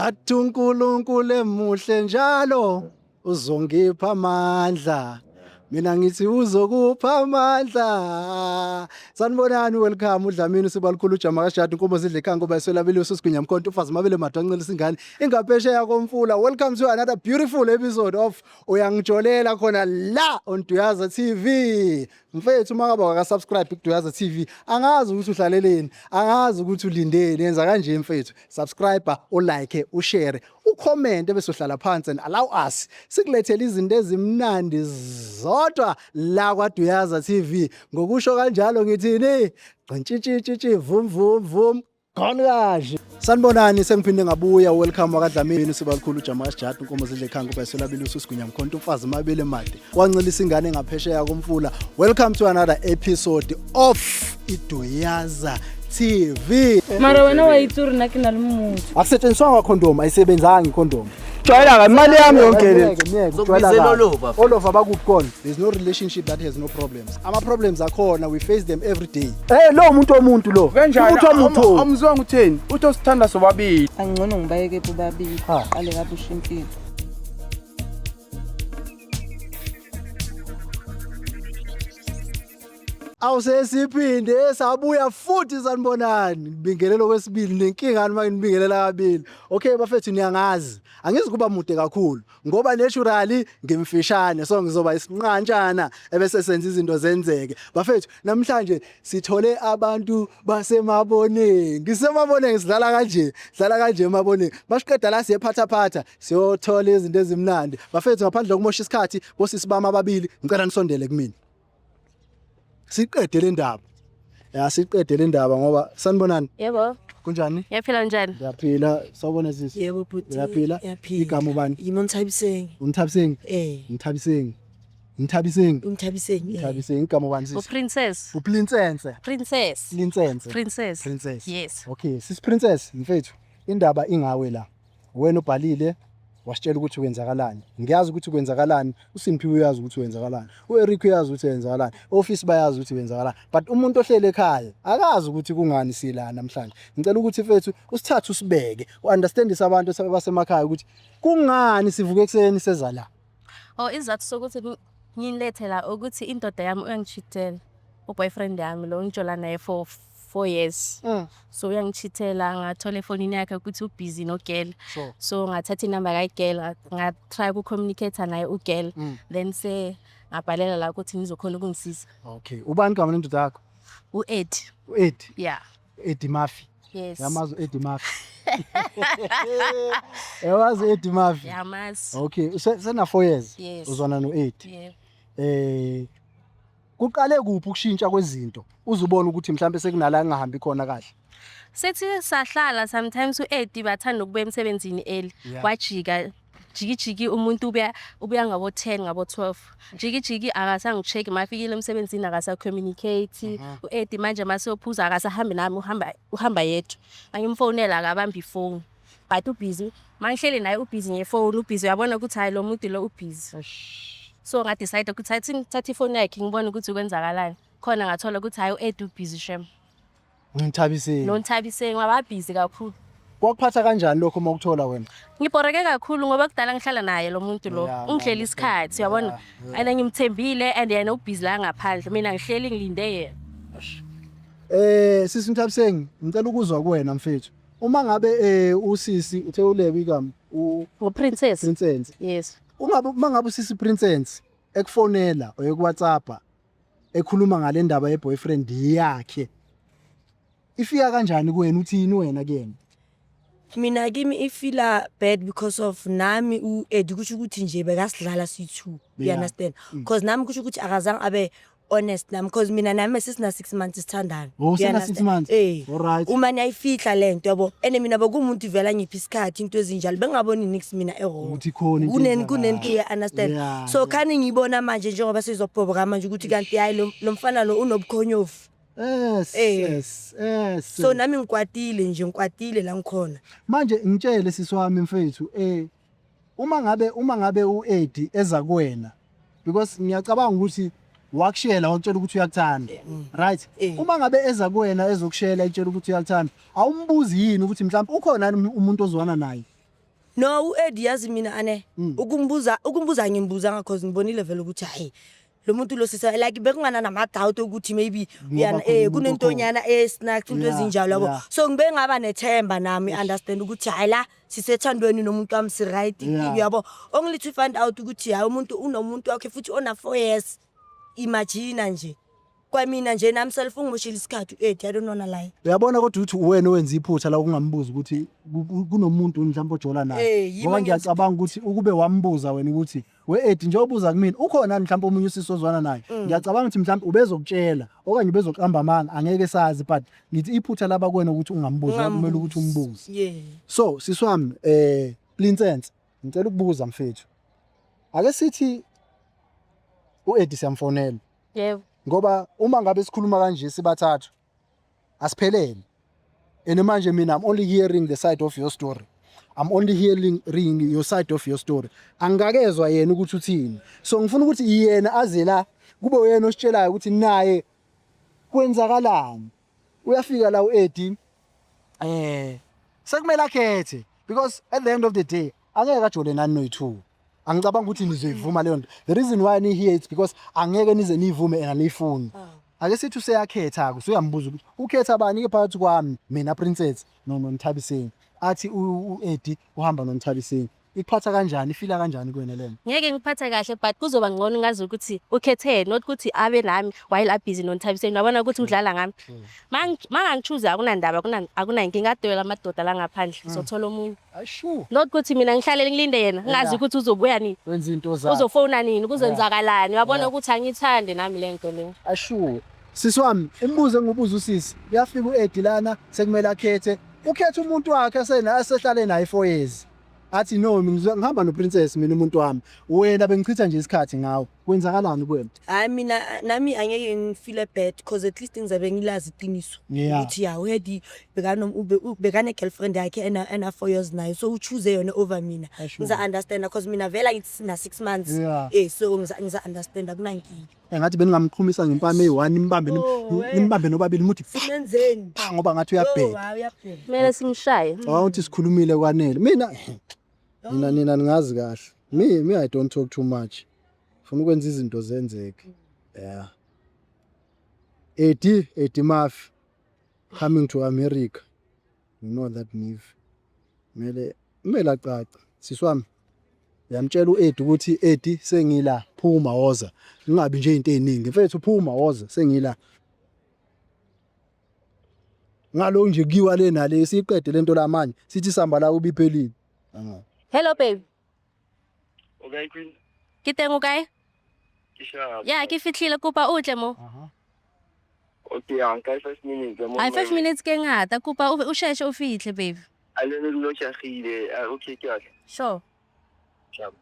Athi uNkulunkulu emuhle njalo uzongipha amandla. Mina ngithi uzokupha amandla. Sanibonani, welcome uDlamini Sibalukhulu uJama kaShadi Nkomo Zidle Ekhaya ngoba eselabele uSigwinya Mkhonto ufazi mabele madwancelisa ingane ingaphesheya komfula. Welcome to another beautiful episode of Uyangijolela khona la on Duyaza TV. Mfethu makaba wakasubscribe kuDuyaza TV, angazi ukuthi uhlaleleni, angazi ukuthi ulindeni, yenza kanje mfethu, subscribe, ulike, ushare, ucomment bese uhlala phansi and allow us sikulethele izinto ezimnandi zodwa la kwaDuyaza TV. Ngokusho kanjalo ngithini? Ntshitshi vum vum vum khonkaje. Sanibonani, sengiphinde ngabuya. Welcome wakadlamini Sibalukhulu uJama kaShadi Nkomo Zidle Ekhaya ngoba eselabele uSigwinya Mkhonto ufazi mabele made wancelisa ingane ngaphesheya komfula. Welcome to another episode of iDuyaza TV. Mara wena wayitsuri nakina lumuntu. Akusetshenziswa condom, ayisebenzanga icondom. Jwayela imali yami yonke le. All of abakukona. There's no relationship that has no problems. Ama problems akhona, we face them every day. Lo umuntu lo. Kanjani? Umuntu amzwanga utheni? Uthi osithanda sobabili. Angcono ngibayeke bobabili. Ale kabe ushimpilo. Awusesiphinde sabuya futhi sanibonani. Ngibingelelo kwesibili nenkingani manje ngibingelela kabili. Okay bafethu niyangazi. Angizi kuba mude kakhulu ngoba naturally ngimfishane so ngizoba isinqantshana ebese senza izinto zenzeke. Bafethu namhlanje sithole abantu basemaboneni. Ngisemaboneni sidlala kanje emaboneni. Basiqeda la siyephatha siyothola izinto ezimnandi. Bafethu ngaphandle kokumosha isikhathi bosisi bami ababili ngicela nisondele kumina. Siqede le ndaba. Siqede le ndaba ngoba sanibonani. Yebo. Kunjani? Yaphila njani? Yaphila. Sawubona sisi. Yebo bhuti. Yaphila. Igama ubani? Imnthabiseng. Unthabiseng. Unthabiseng. Igama ubani sisi? Princess. Princess. Yes. Okay, sis Princess, mfethu. Indaba ingawe la. Wena ubhalile wasitshela ukuthi kwenzakalani. Ngiyazi ukuthi kwenzakalani. uSimphiwe uyazi ukuthi kwenzakalani. uEric uyazi ukuthi kwenzakalani. Office bayazi ukuthi kwenzakalani. But umuntu ohlele ekhaya akazi ukuthi kungani sila namhlanje. Ngicela ukuthi mfethu usithathe usibeke. Uunderstandise abantu basemakhaya ukuthi kungani sivuke ekseni seza la. Izathu sokuthi nginilethe la ukuthi indoda yami uyangichithela. Boyfriend yami lo ngitshola naye for 4 years. So uyangichithela ngathola efonini yakhe ukuthi ubusy no girl. So ngathatha inamba kaGirl ngatry ukucommunicate naye uGirl. Then ngabhalela la ukuthi ngizokhona ukungisiza. Okay. Ubani igama lendoda yakho? uEd. uEd. Yeah. Eddie Murphy. Yes. Yamazi Eddie Murphy. Yawazi Eddie Murphy. Yamazi. Okay, sena 4 years. Yes. Uzwana noEd. Yeah. Kuqale kuphi ukushintsha kwezinto? Uzubona ukuthi mhlambe sekunala engahambi khona kahle. Sethi sahlala sometimes uEd bathanda ukuba emsebenzini early. Wajika jiki umuntu ubuya ngabo 10 ngabo 12. Jiki akasangicheck mafikile emsebenzini akasa communicate. uEd manje masiyophuza akasahambi nami uhamba yedwa. Angimfonela akabambi ifone. But ubusy. Mangihlele naye ubusy ngefone, ubusy uyabona ukuthi hayi lo muntu lo ubusy. So ngadecide ukuthi ngithathe ifone yakhe ngibone ukuthi kwenzakalani. Khona ngathola ukuthi hayi uEd ubusy shem. Nonthabiseng waba busy kakhulu. Kwakuphatha kanjani lokho mawukuthola wena? Ngibhoreke kakhulu ngoba kudala ngihlala naye lo muntu lo. Ungihlela isikhathi uyabona. Ana ngimthembile and yena ubusy la ngaphandle. Mina ngihleli ngilinde yena. Sisi Nthabiseng, ngicela ukuzwa kuwena mfethu. Uma ngabe usisi uthe ulebe igama Princess. Yes. Uma ngabe usisi Princess ekufonela or ekuWhatsApp ekhuluma ngale ndaba yeboyfriend yakhe. Ifika kanjani kuwena uthini wena kuyena? Mina kimi ifila bad because of nami uEd kusho ukuthi nje bekasidlala si2. You understand? Because nami kusho ukuthi akazange abe honest nami because mina nami sisina 6 months sithandana. Sina 6 months. Alright. Uma niyayifihla lento yabo. Ene mina bokumuntu vela ngiphi isikhathi into ezinjalo bengaboni nix mina error. Uthi khona kuneni understand. So khani ngibona manje njengoba sizobhoboka manje ukuthi kanti hayi lo mfana lo unobukhonyofu. Yes. So nami ngikwatile la ngikhona. Manje ngitshele sisiwami mfethu uma ngabe uEd eza kuwena because ngiyacabanga ukuthi wakushela wakutshela ukuthi uyakuthanda, right? Uma ngabe eza kuwena ezokushela etshela ukuthi uyakuthanda awumbuzi yini ukuthi mhlawumbe ukhona umuntu ozwana naye No u-Eddie yazi mina ane ukumbuza ngimbuza cause ngibonile vele ukuthi hayi lo muntu lo sisa like bekungana nama-doubt ukuthi maybe kunentonyana esnack into ezinjalo yabo so ngibe ngaba nethemba nami understand ukuthi hayi la sisethandweni nomuntu wami si-right yabo only to find out ukuthi hayi umuntu unomuntu wakhe futhi ona 4 years imagine nje kwamina nje nami self ngimoshela isikhathi u-Eddie I don't wanna lie. Uyabona kodwa ukuthi uwena owenza iphutha la ukungambuza ukuthi kunomuntu mhlawumbe ojola naye. Ngoba ngiyacabanga ukuthi ukube wambuza wena ukuthi we-Eddie nje obuza kumina ukhona mhlawumbe omunye usisozwana naye. Ngiyacabanga ukuthi mhlawumbe ubezokutshela okanye ubezoqamba amanga angeke sazi but ngithi iphutha laba kwena ukuthi ungambuza kumele ukuthi umbuze. So siswami Plinsense ngicela ukubuza mfethu. Ake sithi u-Eddie siyamfonela. Yebo. Ngoba uma ngabe sikhuluma kanje sibathathu asiphelele and manje mina I'm only hearing the side of your story. I'm only hearing your side of your story. Angakezwa yena ukuthi uthini. So ngifuna ukuthi yena aze la kube uyena ositshelayo ukuthi naye kwenzakalani. Uyafika la u-Eddie sekumele akhethe because at the end of the day angeke ajole nani noyi2. Angicabanga ukuthi nizoyivuma leyo nto. The reason why ni here is because angeke nize nivume anifuni. Ake sithi useyakhetha ke uyambuza ukuthi ukhetha bani ke phakathi kwami mina Princess noNthabiseni. Athi u-Eddie uhamba noNthabiseni. Ikuphatha kanjani ifila kanjani kuwena lena? Ngeke ngiphathe kahle but kuzoba ngcono ngazi ukuthi ukhethe not ukuthi abe nami while a busy noNthabiseni wabona ukuthi udlala ngami. Manga ngichoose akunandaba akunankinga adwela amadoda la ngaphandle uzothola umuntu. Sure. Not ukuthi mina ngihlalele ngilinde yena ngazi ukuthi uzobuya nini. Wenza into zakho. Uzofona nini kuzenzakalani wabona ukuthi angithande nami lento le. Sure. Siswami imibuzo engibuza usisi uyafika u-Eddie lana sekumele akhethe ukhetha umuntu wakhe asehlale naye 4 years. Athi no ngihamba noPrincess mina umuntu wami wena bengichitha nje isikhathi ngawo kwenzakalani kuwena? Hayi mina nami angeke ngifeel bad because at least ngizabe ngilazi iqiniso ukuthi ya u-Eddie bekane girlfriend yakhe ena 4 years nayo so uchoose yona over mina. Ngiza understand because mina vela ngithi na 6 months so ngiza understand akunankinga. Engathi beningamqhumisa ngempama eyi1 nimbambe nobabili muthi simenzeni ngoba ngathi uyabheka. Kumele simshaye. Awuthi sikhulumile kwanele. Mina ningazi kahle. Me I don't talk too much. Funa ukwenza izinto zenzeke. Yeah. Eddie Murphy coming to America. You know that move. Mele acaca. Siswami. Yamtshela u-Eddie ukuthi Eddie sengila phuma woza. Ungabi nje into eziningi. Mfethu phuma woza sengila. Ngalo nje kiwa lena le siqede lento la manje sithi samba la ubiphelile. Hello babe. Okay queen. Kiteng okay? Kisha. Yeah, ke fihlile kopa utle mo. Okay, anka 5 minutes mo. Ay 5 minutes ke ngata kopa usheshe ufihle babe. Alene lo chagile. Okay ke kahle. Sure. Chabo.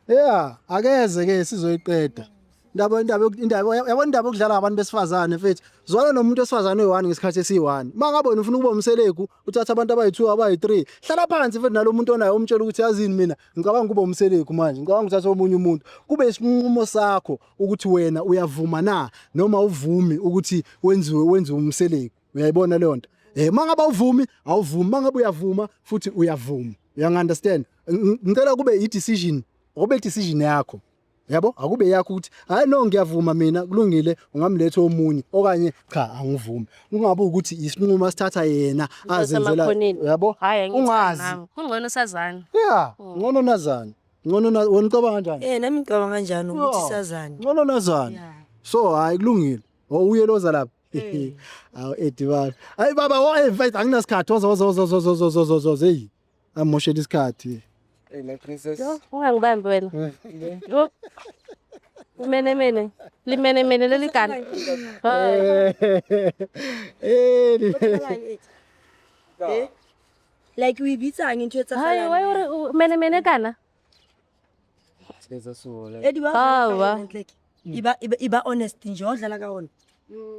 Yeah, akeze ke sizoyiqeda. Yabona okudlala abantu besifazane mfethu. Zwana nomuntu wesifazane oyi1 ngesikhathi esi1. Mangabona ufuna ukuba umseleku, uthatha abantu abayi2 abayi3. Hlala phansi mfethu nalomuntu onayo umtshela ukuthi yazini mina ngicabanga ukuba umseleku manje. Ngicabanga ukuthatha omunye umuntu. Kube isinqumo sakho ukuthi wena uyavuma na noma uvumi ukuthi wenziwe umseleku. Uyayibona leyo nto. Mangaba uvumi, awuvumi. Mangaba uyavuma futhi uyavuma. You understand? Ngicela kube i-decision, kube i-decision yakho. Yabo akube yakho ukuthi hayi no ngiyavuma mina kulungile ungamletha omunye okanye cha angivumi kungabe ukuthi isinqumo sithatha yena azenzela yabo ungazi ungcono sazana ngcono nazana ngcono wena ucabanga kanjani nami ngicabanga kanjani ukuthi sazana ngcono nazana so hayi kulungile uyeloza lapha awu Eddie hayi baba invite anginasikhathi ozo hey amoshela isikhathi. Hey my princess. Ungangibambi wena. Yo. Limene lelikana. Like we bitsa ngintwe etsa. Hayi wayore mene kana. Seza sola. Eddie wa. Iba honest nje odlala ka wona.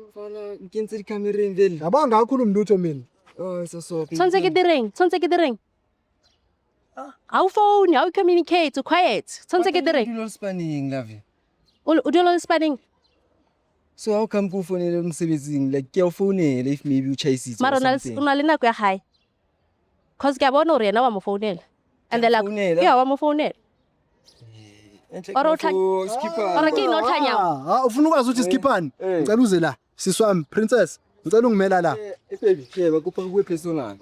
Mfana ngintse ikamereni vele. Yabanga ngakhuluma lutho mina. Oh so. Sonse ke direng. How phone, how communicate, quiet. Sonse ke direng. Udo spanning love. Udo spanning. So how come ku fonela umsebenzini like ke ufonela if maybe uchayisitse. Mara una le nako ya high. cause ke a bona hore yena wa mo founela and then like Founela? yeah wa mo founela Ora o skipper. ora ke ino tlhanyao ufuna ukwazi ukuthi skiphani Eh. ngicela uze la siswami princess ngicela ungimela la Baby, yeah, kupha kuwe personal.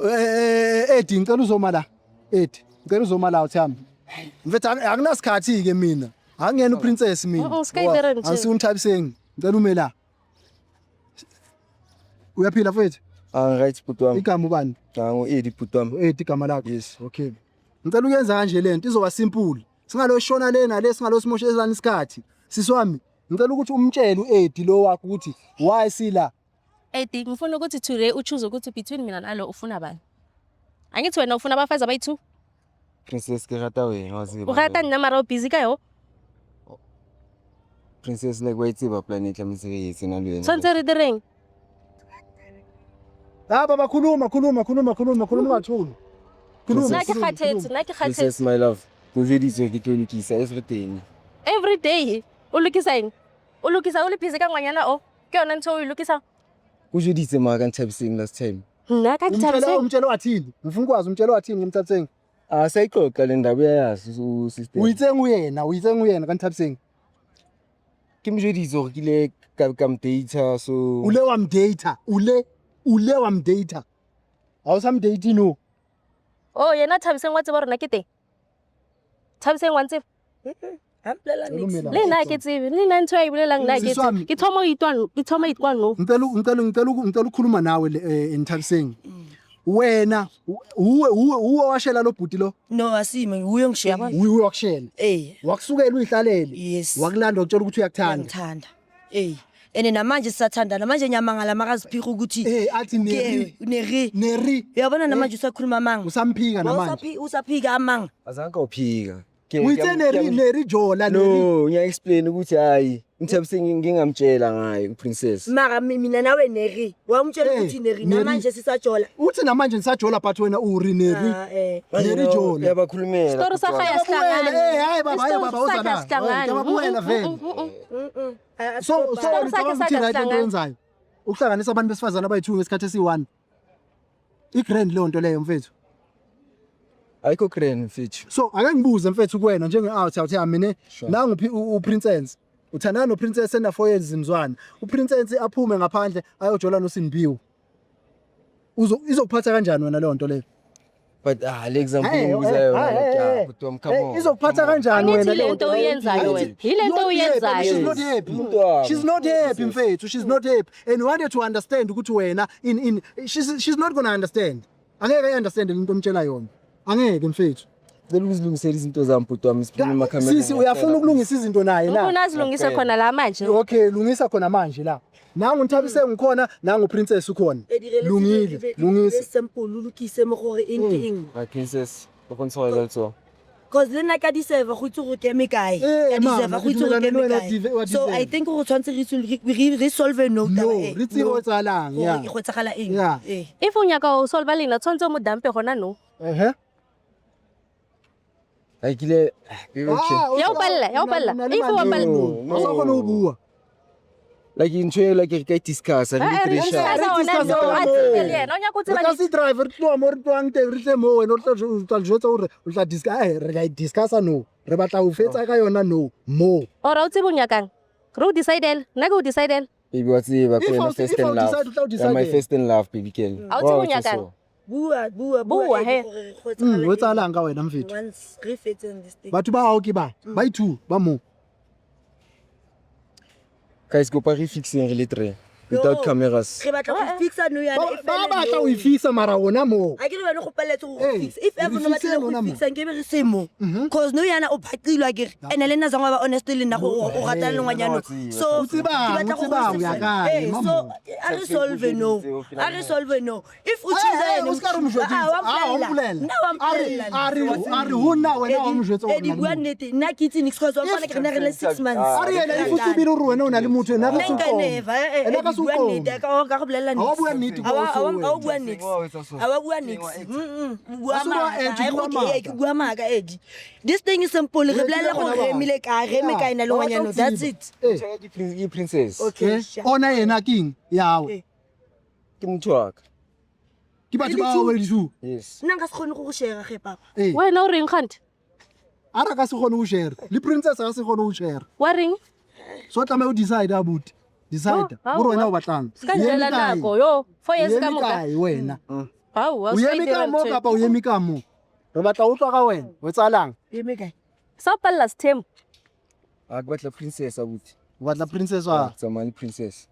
Edi ngicela uzoma la Edi ngicela uzoma la uThami mfethu akunasikhathi ke mina angiyena uprincess mina skayibere nje angisiunthabiseni ngicela ume la uyaphila mfethu Ah, right, putwam. igama ubani Ngo Edi putwam. Edi igama lakho Yes. okay ngicela uyenza kanje lento izoba simple singaloshona lena le singalosimoshela isikhathi isikhathi siswami ngicela ukuthi umtshele uEdi lo wakho ukuthi why sila Edi ngifuna ukuthi today uchoose ukuthi between mina nalo ufuna bani angithi wena ufuna abafazi abayi2 Princess ke rata wena wazi. o rata nna mara o busy ka yo Princess like wa itseba planet ya mosebetsi na le wena. tshwantse re direng baba khuluma bathulu nna ke kgathetse Princess my love. Kuzeditswe ke tlo lokisa everything. every day o lokisa eng o lokisa o le busy ka ngwanyana o ke yona ntho o e lokisa Kuzeditse ma ka nthabiseng last time. nna ka dithabiseng umtshelo wathini ngifuna ukwazi umtshelo wathini ngimthatheng Ah, sayixoxa le ndaba uyayazi sister. uyitsenga uyena kanithabiseng Ke mjediso gore kile ka mdata so ule wamdata awusamdate no o yena thabiseng wa tseba rona ke teng thabiseng wa ntseba le nna ke tsebe le nna ntho ya e bolelang nna ke tsebe ke thoma itwa no ngicela ukukhuluma nawe enthabiseng wena uwe washela lo bhuti lo No asime uyo ngishiyabona. uwe wakushela wakusukela uyihlalele Yes. wakulanda ukutshela ukuthi uyakuthanda Ngithanda. Ene namanje sisathandana manje nyamangala makaziphika ukuthi athi neri. neri Uyabona namanje usakhuluma amanga. usamphika namanje Usaphika amanga. azange uphika. uyitse neri jola No, ngiya explain ukuthi hayi ngithabise ngingamtshela ngayo uprincess. Mara mina nawe neri. Wamtshela ukuthi neri namanje sisajola. uthi namanje nisajola but wena uri neri neri jola Uyabakhulumela. story sakho yasihlangana hayi baba uzala ngiyababuyela vele so uthi right into yenzayo ukuhlanganisa abantu besifazana abayi2 ngesikhathi esi1 igrand leyo nto leyo mfethu Ayikho crane mfethu. so ake ngibuze mfethu kuwena njenge-out awuthi yamine nangu uprincess uthandana noprincess ena 4 years imzwana uprincess aphume ngaphandle ayojola noSinbiwe izokuphatha kanjani wena leyo nto leyo But le example ngibuzayo yona kuthiwa come on. izokuphatha kanjani wena angithi le nto uyenzayo wena yile nto she's uyenzayo not happy she's not happy mfethu she's not happy and we wanted to understand ukuthi wena in she's not going to understand angeke understand into omtshela yona angeke mfethu Vele uzilungisela izinto zami bhuti wami siphuma emakamera. sisi uyafuna ukulungisa izinto naye na ufuna azilungise khona la manje okay lungisa khona manje la nangu Nthabise ngikhona nangu princess ukhona lungisa Simple lukise mo gore eng. My princess, go kontshoela tso. Cause lena ka diseva go itse go keme kae. Eh, Ka diseva go itse go keme kae. So I think go tshwantse re resolve no no re tsebo tsalang ya go tsagala eng. Yeah. if o nyaka o solva lena tshwantse mo dampe gona no Ay kile okay. Ya o palla if o palla o sa kgona ho bua Like intwe like re ka discuss re re tresha. discussa ona no a tsebe le yena o nyaka o tseba ka se driver tlo mo re twang teng re tle mo wena o tla jotsa hore o tla discuss re ga discussa no re batla ho fetsa ka yona no mo ora o tsebe o nyakang re o decidele nna ke o decidele Baby wa tseba If ko I'll na first decide, and love. I'll decide. My first and love baby girl. A o tsebe o nyakang Bua he. o tsalang ka wena mfethu Once re fetseng this thing. batho ba hao ke ba i2 ba mo Guys go pa re fixing re le tre without cameras. Re batla go fixa no yana ba batla o ifisa mara ona mo a ke le wena go paletse go Eh, fix if ever no re fixe batla go lona mo. fixa nke be re se mo cause no yana o phaqilwa ke ene le nna zangwa ba honestly le nna go rata le ngwanyano so O tsebang, o tsebang, o ya kae, so mamo? a re solve no if u choose o ska re mo jwetsa wa mpolela na wa mpolela a re ho nna wena wa mo jwetsa e di bua nnete nna ke itse nix cause wa fana ke rena re le 6 months a re yena e futsibile hore wena o na le motho ena ka se nka utlong never ena ka se bua utlong nnete ka go bolela Ha wa bua nnete nix ko so a wa bua nix a wa bua nix bua maaka ke bua maaka edi this thing is simple re bolela go remile ka reme ka ina le ngwanyano that's it Ye princess. okay ona yena king yawe Ke motho wa ka. ke batho ba o le two Yes. nna nka se kgone go share ge papa wena o reng kgante ara ka se kgone go share le princess ga se kgone go share wa reng so tla me o decide abuti decide Oh, go rona o batlang ska njela nako yo 4 years ka moka kae wena o o eme ka mo kapa o eme ka mo re batla o tswa ka wena o tsalang eme kae sa palla stem A ke batla princess abuti. o batla princess wa Tsamani princess.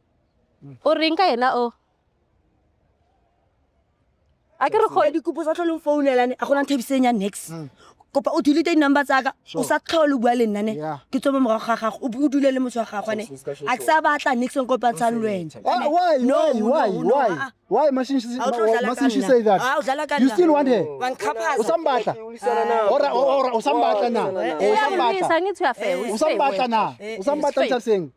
o reng ka yena o a ke re go dikopo sa tlholeng founelane a gona nthabiseng ya next kopa o delete di-number tsaka o sa tlhole o bua le nnane Yeah. ke tsome morago ga gago o dule le motho wa gagwane a ke sa batla nixon kopatshane le wena why must she say that you still want her usambatla ora usambatla na usambatla na usambatla ntsaseng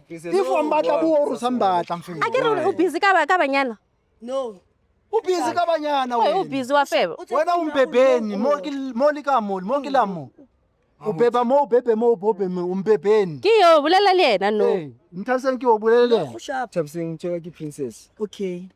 if wambatla bo usambatla mfethu a ke re o busy ka banyana no o busy ka banyana o busy wa febe wena umbebeni mo ke mo o beba mo o bebe mo o bobe mo umbebeni ke yo bolela le yena no nthaseng ke o bolele go sharp Thabiseng tjela ke princess. okay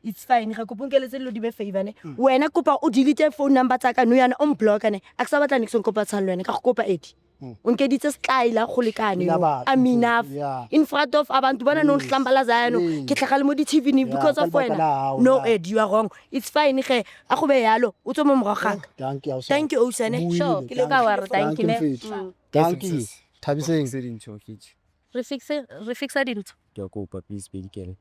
it's fine ga koponkeletse lo di be favor ne wena kopa o delete phone number tsaka no yana on block ne a ke sa batla nixon kopatshane le wena ka go kopa edi o nkeditse style go lekane I'm enough in front of abantu bana no hlambalaza yana ke tlhagale mo di TV ni because of wena no Ed you are wrong it's fine ge a go be yalo o tsoma morago ga thank you Osane sure ke le ka wa re thank you ne thank you Thabiseng re fixa dintho Ke a kopa please bedikele.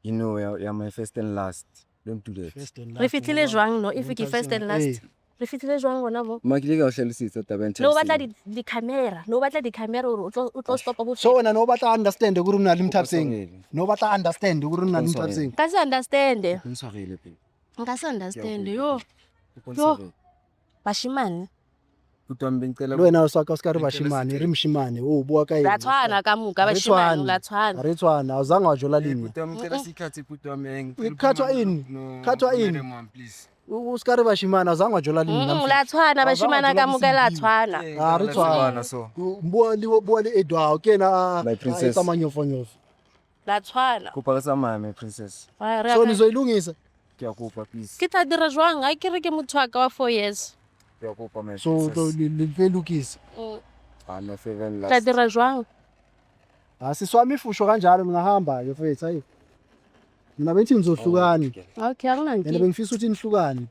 You know you're my first and last. Don't do that. re fitlile jwang no if ke first and last re fitlile jwang gona bo Ma ke le ka o hlalosetsa taba no batla di camera no batla di camera o tlo stop bo so wena no batla understand gore una le Mthabiseng no batla understand gore una le Mthabiseng ka se understand Ntshwarele pe. nka se understand yo Yo. bashimane Kutombe ngicela le wena o saka uskari bashimane re mshimane o bua ka la tshwana ka muka bashimane la tshwana re tswana awuzange wajola lini Kutombe ngicela sikhathi putomeng. Ikhathwa ini? Khathwa ini? Please. uskari bashimane awuzange wajola lini la tshwana bashimane ka muka la tshwana re tswana so. bua le edwa ke na My princess. tsamanyofonyofo la tshwana Kopa ka tsamaya my princess. so nizoyilungisa Ke a kopa please. ke tla dira jwang a ke re ke motho wa ka wa 4 years Ke a kopa my so princess. le lukisa My favorite tla last. dira jwang asiswami ifusho kanjalo ngahamba yofethu hayi mina bethi nizohlukana okay akunanki and bengifisa ukuthi nihlukane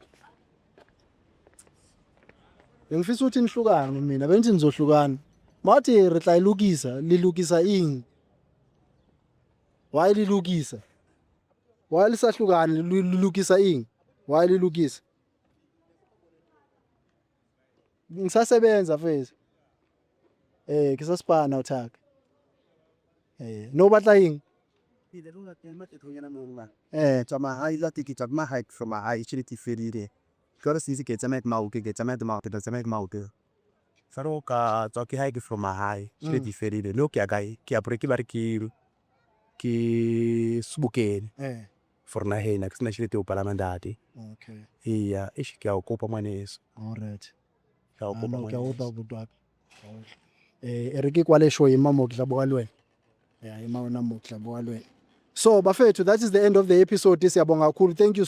bengifisa ukuthi nihlukane mina bethi nizohlukana mathi re tla ilukisa lilukisa ing why lilukisa why lisahlukana lilukisa ing why lilukisa ngisasebenza mfethu kisasipana uthaka no batla ing tsama hai la tiki tsama hai from hai chiti ferire kore sisi ke tsama mau ke tsama de mau te tsama mau te faro ka tsoki hai ke from hai chiti ferire lo ke agai ke apre ke bare ke subukeni forna hena ke sina chiti o palamandati okay iya ishi ke a kopa mwaneso all right ke a kopa ke mwaneso uta butwa ere ke kwale show imamo ke tlaboka lwena yeah imamo namo ke tlaboka lwena. So bafethu, that is the end of the episode. Siyabonga kakhulu. Thank you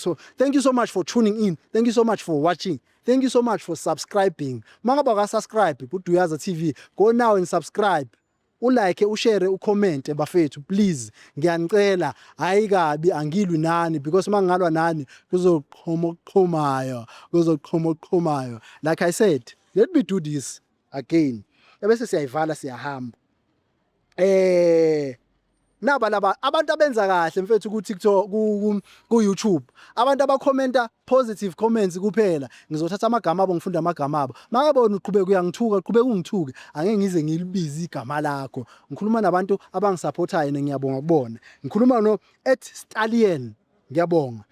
so much for tuning in. Thank you so much for watching. Thank you so much for subscribing. Mangaba ka subscribe ku Duyaza TV. Go now and subscribe. Ulike, ushare, ucomment bafethu please. Ngiyanicela hayi kabi angilwi nani because mangalwa nani kuzoqhomayo. Like I said, let me do this again. Ebese siyayivala siyahamba. Naba laba abantu abenza kahle mfethu ku TikTok ku YouTube abantu abakhomenta positive comments kuphela ngizothatha amagama abo ngifunda amagama abo makabona uqhubeka uyangithuka uqhubeka ungithuke angeke ngize ngilibize igama lakho ngikhuluma nabantu abangisupportayo ngiyabonga kubona ngikhuluma no @stallion ngiyabonga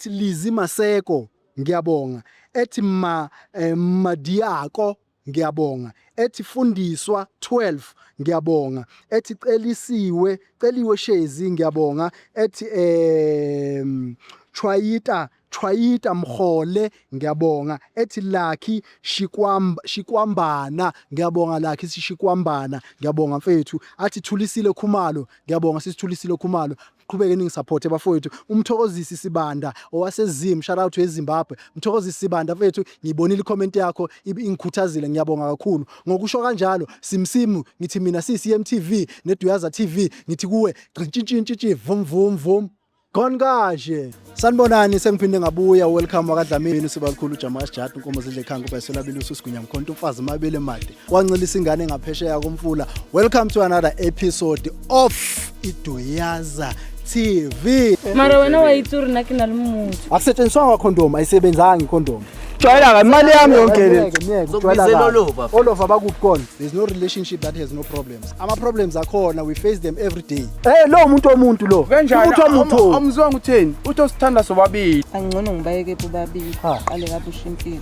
@Lizzy Maseko ngiyabonga @Madiako ngiyabonga fundiswa 12 ngiyabonga celiwe Shezi ngiyabonga Chwayita Mkhole ngiyabonga Lucky Shikwambana ngiyabonga Lucky Shikwambana ngiyabonga mfethu Thulisile Khumalo ngiyabonga sisithulisile Khumalo niqhubeke ningisupporte bafowethu. Umthokozisi Sibanda owasezim, shout out to eZimbabwe. Umthokozisi Sibanda mfethu, ngibonile i-comment yakho ingikhuthazile, ngiyabonga kakhulu. Ngokusho kanjalo simsimu ngithi mina CCMTV neDuyaza TV ngithi kuwe gcintshintshintshi vum vum vum. Kongaje. Sanibonani sengiphinde ngabuya. Welcome wakadlamini sibakhulu uJamas Jat Nkomozi Dlekhanga uBayiselabile uSigunya Mkhonto umfazi mabele made. Wancilisa ingane ngaphesheya komfula. Welcome to another episode of iDuyaza TV. Mara wena wayitsuri nakinalo umuntu. Akusetshenziswa condom, ayisebenzanga icondom. Jwayela imali yami yonke le. All of abakukona. There's no relationship that has no problems. Ama problems akhona, we face them every day. Lo umuntu lo. Kanjani? Amzwanga utheni? Uthi osithanda sobabili. Angcono ngibayeke bobabili. Ale kabe ushimpilo.